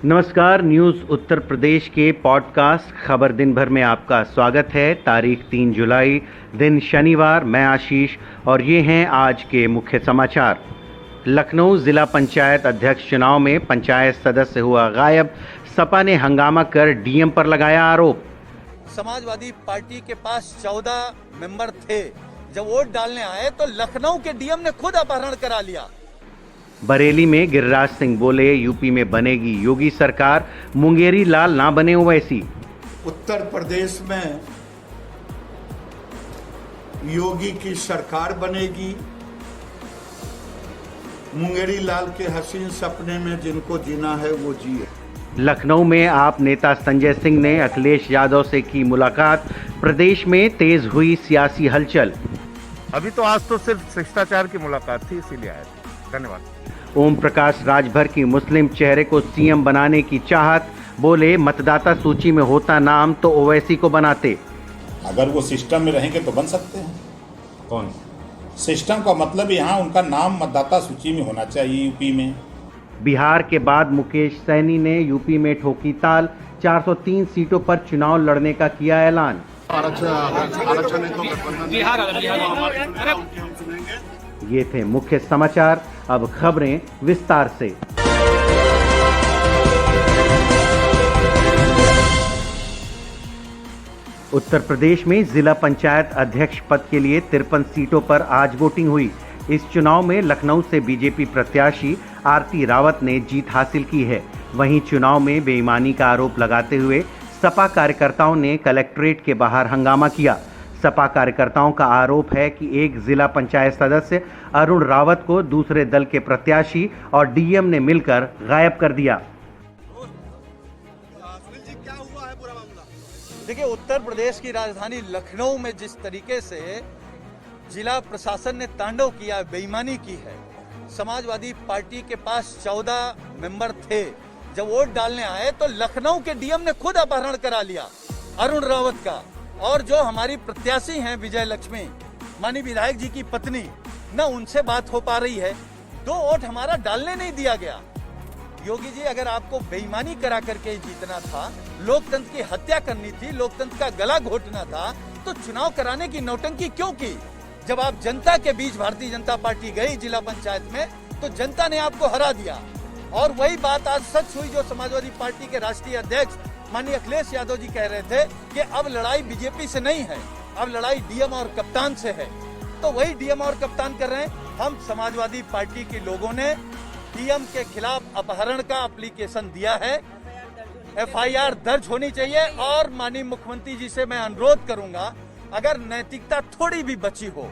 नमस्कार। न्यूज़ उत्तर प्रदेश के पॉडकास्ट खबर दिन भर में आपका स्वागत है। तारीख 3 जुलाई, दिन शनिवार। मैं आशीष और ये हैं आज के मुख्य समाचार। लखनऊ जिला पंचायत अध्यक्ष चुनाव में पंचायत सदस्य हुआ गायब। सपा ने हंगामा कर डीएम पर लगाया आरोप। समाजवादी पार्टी के पास 14 मेंबर थे। जब वोट डालने आए तो लखनऊ के डीएम ने खुद अपहरण करा लिया। बरेली में गिरिराज सिंह बोले, यूपी में बनेगी योगी सरकार, मुंगेरी लाल ना बने ओवैसी। उत्तर प्रदेश में योगी की सरकार बनेगी। मुंगेरी लाल के हसीन सपने में जिनको जीना है वो जिए। लखनऊ में आप नेता संजय सिंह ने अखिलेश यादव से की मुलाकात। प्रदेश में तेज हुई सियासी हलचल। अभी तो आज तो सिर्फ शिष्टाचार की मुलाकात थी, इसीलिए आए थे। धन्यवाद। ओम प्रकाश राजभर की मुस्लिम चेहरे को सीएम बनाने की चाहत। बोले, मतदाता सूची में होता नाम तो ओवैसी को बनाते। अगर वो सिस्टम में रहेंगे तो बन सकते हैं। कौन? सिस्टम का मतलब यहाँ उनका नाम मतदाता सूची में होना चाहिए। यूपी में बिहार के बाद मुकेश सैनी ने यूपी में ठोकी ताल। 403 सीटों पर चुनाव लड़ने का किया ऐलान। ये थे मुख्य समाचार। अब खबरें विस्तार से। उत्तर प्रदेश में जिला पंचायत अध्यक्ष पद के लिए 53 सीटों पर आज वोटिंग हुई। इस चुनाव में लखनऊ से बीजेपी प्रत्याशी आरती रावत ने जीत हासिल की है। वहीं चुनाव में बेईमानी का आरोप लगाते हुए सपा कार्यकर्ताओं ने कलेक्ट्रेट के बाहर हंगामा किया। सपा कार्यकर्ताओं का आरोप है कि एक जिला पंचायत सदस्य अरुण रावत को दूसरे दल के प्रत्याशी और डीएम ने मिलकर गायब कर दिया। देखिए, उत्तर प्रदेश की राजधानी लखनऊ में जिस तरीके से जिला प्रशासन ने तांडव किया, बेईमानी की है। समाजवादी पार्टी के पास 14 मेंबर थे। जब वोट डालने आए तो लखनऊ के डीएम ने खुद अपहरण करा लिया अरुण रावत का। और जो हमारी प्रत्याशी हैं विजय लक्ष्मी, माननीय विधायक जी की पत्नी, न उनसे बात हो पा रही है। 2 वोट हमारा डालने नहीं दिया गया। योगी जी, अगर आपको बेईमानी करा करके जीतना था, लोकतंत्र की हत्या करनी थी, लोकतंत्र का गला घोटना था, तो चुनाव कराने की नौटंकी क्यों की? जब आप जनता के बीच भारतीय जनता पार्टी गई जिला पंचायत में, तो जनता ने आपको हरा दिया। और वही बात आज सच हुई जो समाजवादी पार्टी के राष्ट्रीय अध्यक्ष माननीय अखिलेश यादव जी कह रहे थे कि अब लड़ाई बीजेपी से नहीं है, अब लड़ाई डीएम और कप्तान से है। तो वही डीएम और कप्तान कर रहे हैं। हम समाजवादी पार्टी के लोगों ने डीएम के खिलाफ अपहरण का एप्लीकेशन दिया है। एफआईआर दर्ज होनी चाहिए। और माननीय मुख्यमंत्री जी से मैं अनुरोध करूंगा, अगर नैतिकता थोड़ी भी बची हो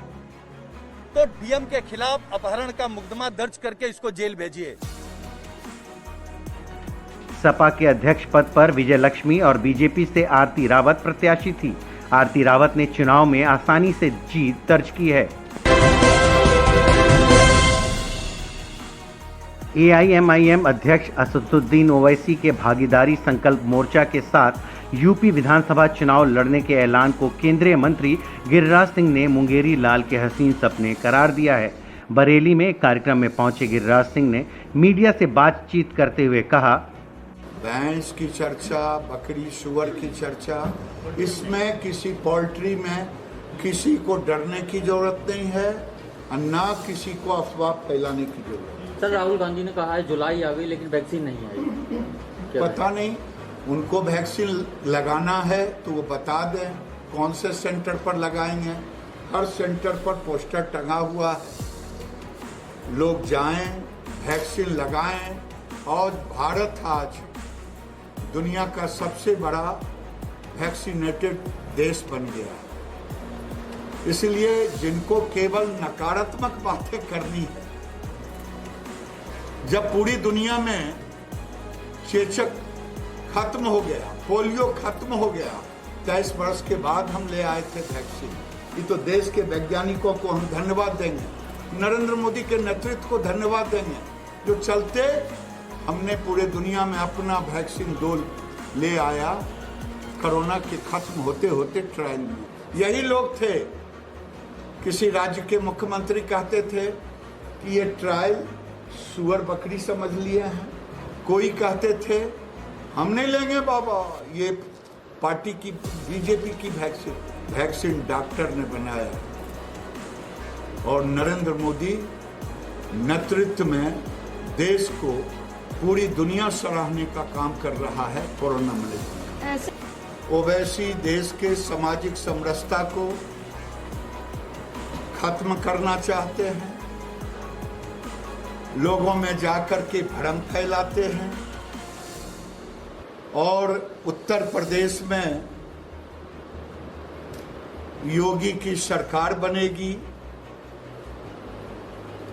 तो डीएम के खिलाफ अपहरण का मुकदमा दर्ज करके इसको जेल भेजिए। सपा के अध्यक्ष पद पर विजय लक्ष्मी और बीजेपी से आरती रावत प्रत्याशी थी। आरती रावत ने चुनाव में आसानी से जीत दर्ज की है। एआईएमआईएम अध्यक्ष असदुद्दीन ओवैसी के भागीदारी संकल्प मोर्चा के साथ यूपी विधानसभा चुनाव लड़ने के ऐलान को केंद्रीय मंत्री गिरिराज सिंह ने मुंगेरी लाल के हसीन सपने करार दिया है। बरेली में एक कार्यक्रम में पहुंचे गिरिराज सिंह ने मीडिया से बातचीत करते हुए कहा, भैंस की चर्चा, बकरी सुअर की चर्चा, इसमें किसी पोल्ट्री में किसी को डरने की जरूरत नहीं है और ना किसी को अफवाह फैलाने की जरूरत है। सर, राहुल गांधी ने कहा है जुलाई आ गई लेकिन वैक्सीन नहीं आई। पता नहीं, उनको वैक्सीन लगाना है तो वो बता दें कौन से सेंटर पर लगाएंगे। हर सेंटर पर पोस्टर टंगा हुआ है, लोग जाएं, वैक्सीन लगाएं। और भारत आज दुनिया का सबसे बड़ा वैक्सीनेटेड देश बन गया है। इसलिए जिनको केवल नकारात्मक बातें करनी है, जब पूरी दुनिया में चेचक खत्म हो गया, पोलियो खत्म हो गया, 23 वर्ष के बाद हम ले आए थे वैक्सीन। ये तो देश के वैज्ञानिकों को हम धन्यवाद देंगे, नरेंद्र मोदी के नेतृत्व को धन्यवाद देंगे, जो चलते हमने पूरे दुनिया में अपना वैक्सीन डोज ले आया। कोरोना के खत्म होते होते ट्रायल में यही लोग थे। किसी राज्य के मुख्यमंत्री कहते थे कि ये ट्रायल सुअर बकरी समझ लिए हैं, कोई कहते थे हम नहीं लेंगे बाबा ये पार्टी की बीजेपी की वैक्सीन डॉक्टर ने बनाया और नरेंद्र मोदी नेतृत्व में देश को पूरी दुनिया सराहने का काम कर रहा है कोरोना मैनेजमेंट। ओवैसी देश के सामाजिक समरसता को खत्म करना चाहते हैं, लोगों में जाकर के भ्रम फैलाते हैं और उत्तर प्रदेश में योगी की सरकार बनेगी।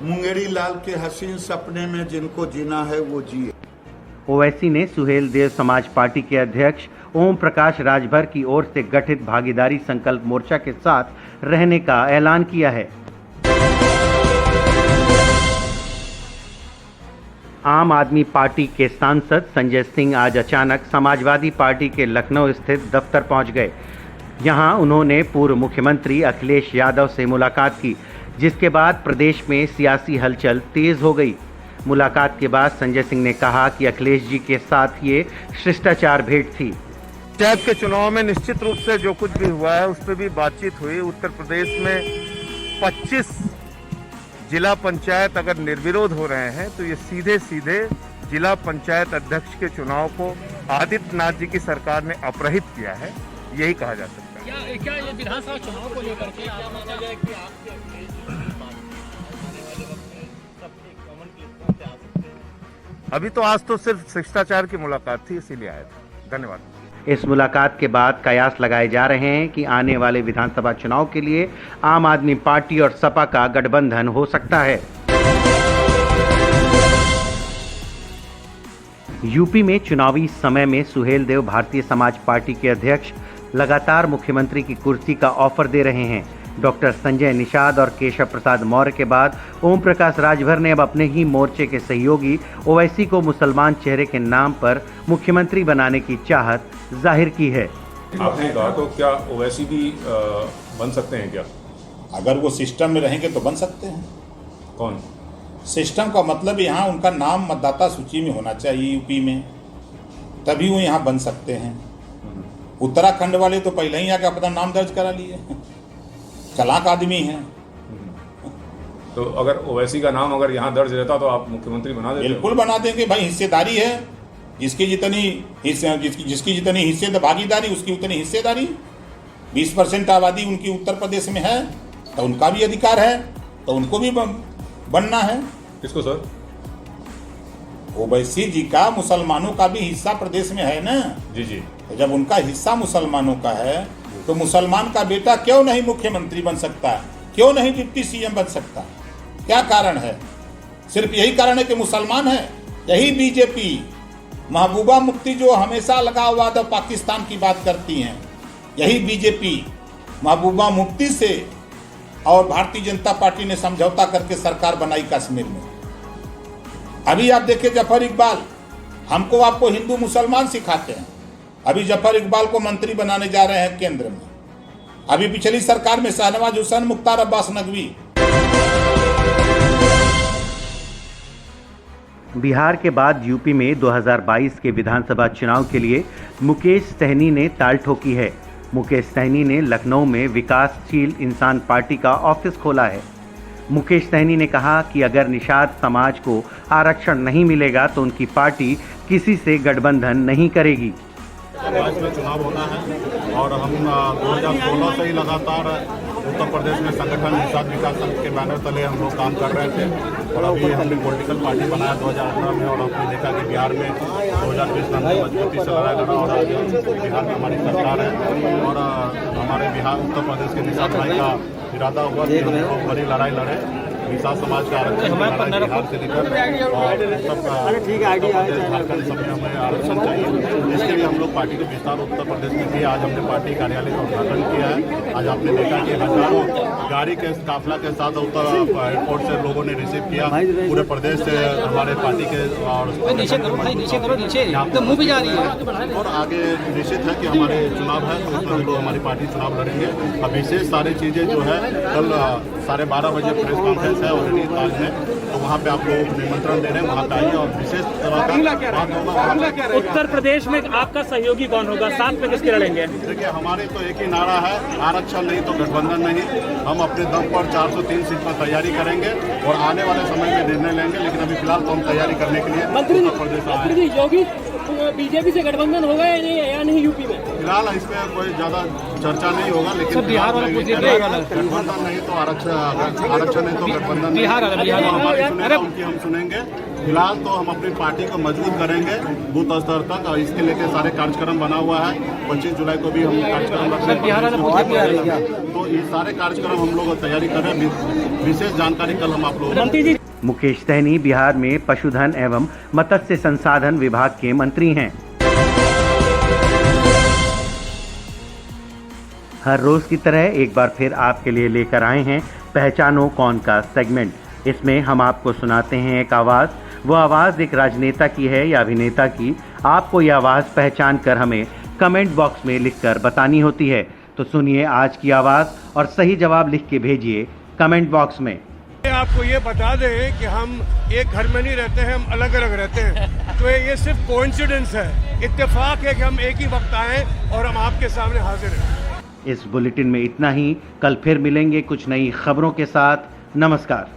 मुंगेरी लाल के हसीन सपने में जिनको जीना है वो जिए। ओवैसी ने सुहेल देव समाज पार्टी के अध्यक्ष ओम प्रकाश राजभर की ओर से गठित भागीदारी संकल्प मोर्चा के साथ रहने का ऐलान किया है। आम आदमी पार्टी के सांसद संजय सिंह आज अचानक समाजवादी पार्टी के लखनऊ स्थित दफ्तर पहुंच गए। यहां उन्होंने पूर्व मुख्यमंत्री अखिलेश यादव से मुलाकात की, जिसके बाद प्रदेश में सियासी हलचल तेज हो गई। मुलाकात के बाद संजय सिंह ने कहा कि अखिलेश जी के साथ ये शिष्टाचार भेंट थी। पंचायत के चुनाव में निश्चित रूप से जो कुछ भी हुआ है उस पर भी बातचीत हुई। उत्तर प्रदेश में 25 जिला पंचायत अगर निर्विरोध हो रहे हैं तो ये सीधे सीधे जिला पंचायत अध्यक्ष के चुनाव को आदित्यनाथ जी की सरकार ने अपराहित किया है, यही कहा जा सकता है। क्या ये विधानसभा चुनाव को लेकर के अभी तो आज तो सिर्फ शिष्टाचार की मुलाकात थी, इसीलिए आया था। धन्यवाद। इस मुलाकात के बाद कयास लगाए जा रहे हैं कि आने वाले विधानसभा चुनाव के लिए आम आदमी पार्टी और सपा का गठबंधन हो सकता है। यूपी में चुनावी समय में सुहेल देव भारतीय समाज पार्टी के अध्यक्ष लगातार मुख्यमंत्री की कुर्सी का ऑफर दे रहे हैं। डॉक्टर संजय निषाद और केशव प्रसाद मौर्य के बाद ओम प्रकाश राजभर ने अब अपने ही मोर्चे के सहयोगी ओवैसी को मुसलमान चेहरे के नाम पर मुख्यमंत्री बनाने की चाहत जाहिर की है। आपने कहा तो क्या ओवैसी भी बन सकते हैं क्या? अगर वो सिस्टम में रहेंगे तो बन सकते हैं। कौन? सिस्टम का मतलब यहाँ उनका नाम मतदाता सूची में होना चाहिए यूपी में, तभी वो यहाँ बन सकते हैं। उत्तराखंड वाले तो पहले ही आके अपना नाम दर्ज करा लिए, चालाक आदमी हैं। तो अगर ओवैसी का नाम अगर यहाँ दर्ज रहता तो आप मुख्यमंत्री बना देते? बिल्कुल बना देंगे भाई, हिस्सेदारी है। जिसकी जितनी हिस्से भागीदारी उसकी उतनी हिस्सेदारी। 20% आबादी उनकी उत्तर प्रदेश में है तो उनका भी अधिकार है, तो उनको भी बनना है। किसको सर? ओवैसी जी का मुसलमानों का भी हिस्सा प्रदेश में है ना। जी जी। तो जब उनका हिस्सा मुसलमानों का है तो मुसलमान का बेटा क्यों नहीं मुख्यमंत्री बन सकता, क्यों नहीं डिप्टी सीएम बन सकता? क्या कारण है? सिर्फ यही कारण है कि मुसलमान है। यही बीजेपी महबूबा मुफ्ती जो हमेशा लगा हुआ था पाकिस्तान की बात करती हैं, यही बीजेपी महबूबा मुफ्ती से और भारतीय जनता पार्टी ने समझौता करके सरकार बनाई कश्मीर में। अभी आप देखिए जफर इकबाल, हमको आपको हिंदू मुसलमान सिखाते हैं। अभी जफर इकबाल को मंत्री बनाने जा रहे हैं केंद्र में। अभी पिछली सरकार में शाहनवाज हुसैन, मुख्तार अब्बास नकवी। बिहार के बाद यूपी में 2022 के विधानसभा चुनाव के लिए मुकेश सहनी ने ताल ठोकी है। मुकेश सहनी ने लखनऊ में विकासशील इंसान पार्टी का ऑफिस खोला है। मुकेश सहनी ने कहा कि अगर निषाद समाज को आरक्षण नहीं मिलेगा तो उनकी पार्टी किसी से गठबंधन नहीं करेगी। आज में चुनाव होना है और हम 2016 से ही लगातार उत्तर प्रदेश में संगठन निषाद विकास संघ के बैनर तले हम लोग काम कर रहे थे और अभी हमने पॉलिटिकल पार्टी बनाया 2018 में और हमने देखा कि बिहार में 2020 में हमने मजबूती से लड़ाई लड़ा और आज बिहार में हमारी सरकार है और हमारे बिहार उत्तर प्रदेश के निषाद भाई का इरादा हुआ कि हम लोग बड़ी लड़ाई लड़े। निषाद समाज का आरक्षण बिहार से लेकर और झारखंड सब में हमें आरक्षण चाहिए। इसके लिए हम लोग पार्टी के विस्तार उत्तर प्रदेश में किया। आज हमने पार्टी कार्यालय का उद्घाटन किया है। आज आपने देखा कि हजारों गाड़ी के काफिला के साथ उत्तर एयरपोर्ट से लोगों ने रिसीव किया। पूरे प्रदेश से हमारे पार्टी के और आगे निश्चित है कि हमारे चुनाव है तो उसमें लोग हमारी पार्टी चुनाव लड़ेंगे। अब विशेष सारी चीजें जो है कल 12:30 बजे प्रेस कॉन्फ्रेंस है ऑलरेडी आज है, तो वहाँ पे आप लोग निमंत्रण दे रहे हैं, वहाँ पे आइए और विशेष बात। उत्तर प्रदेश में आपका सहयोगी कौन होगा, साथ में किसके लड़ेंगे? देखिए, हमारे तो एक ही नारा है, आरक्षण नहीं तो गठबंधन नहीं। हम अपने दम पर 403 सीट पर तैयारी करेंगे और आने वाले समय में निर्णय लेंगे, लेकिन अभी फिलहाल तो हम तैयारी करने के लिए उत्तर प्रदेश आए हैं। योगी बीजेपी से गठबंधन होगा या नहीं यूपी में? फिलहाल इस पर कोई ज्यादा चर्चा नहीं होगा, लेकिन बिहार वाला गठबंधन नहीं तो आरक्षण नहीं तो गठबंधन बिहार हमारी सुनेगा, उनकी हम सुनेंगे। फिलहाल तो हम अपनी पार्टी को मजबूत करेंगे बूथ स्तर तक, और इसके लेके सारे कार्यक्रम बना हुआ है। 25 जुलाई को भी हम कार्यक्रम रख रहे हैं, तो ये सारे कार्यक्रम हम लोग तैयारी कर रहे हैं। विशेष जानकारी कल हम आप लोग। मुकेश सहनी बिहार में पशुधन एवं मत्स्य संसाधन विभाग के मंत्री हैं। हर रोज की तरह एक बार फिर आपके लिए लेकर आए हैं पहचानो कौन का सेगमेंट। इसमें हम आपको सुनाते हैं एक आवाज। वो आवाज एक राजनेता की है या अभिनेता की, आपको यह आवाज पहचान कर हमें कमेंट बॉक्स में लिखकर बतानी होती है। तो सुनिए आज की आवाज और सही जवाब लिख के भेजिए कमेंट बॉक्स में। आपको ये बता दें कि हम एक घर में नहीं रहते हैं, हम अलग अलग रहते हैं, तो ये सिर्फ कोइंसिडेंस है, इत्तेफाक है कि हम एक ही वक्त आए और हम आपके सामने हाजिर हैं। इस बुलेटिन में इतना ही। कल फिर मिलेंगे कुछ नई खबरों के साथ। नमस्कार।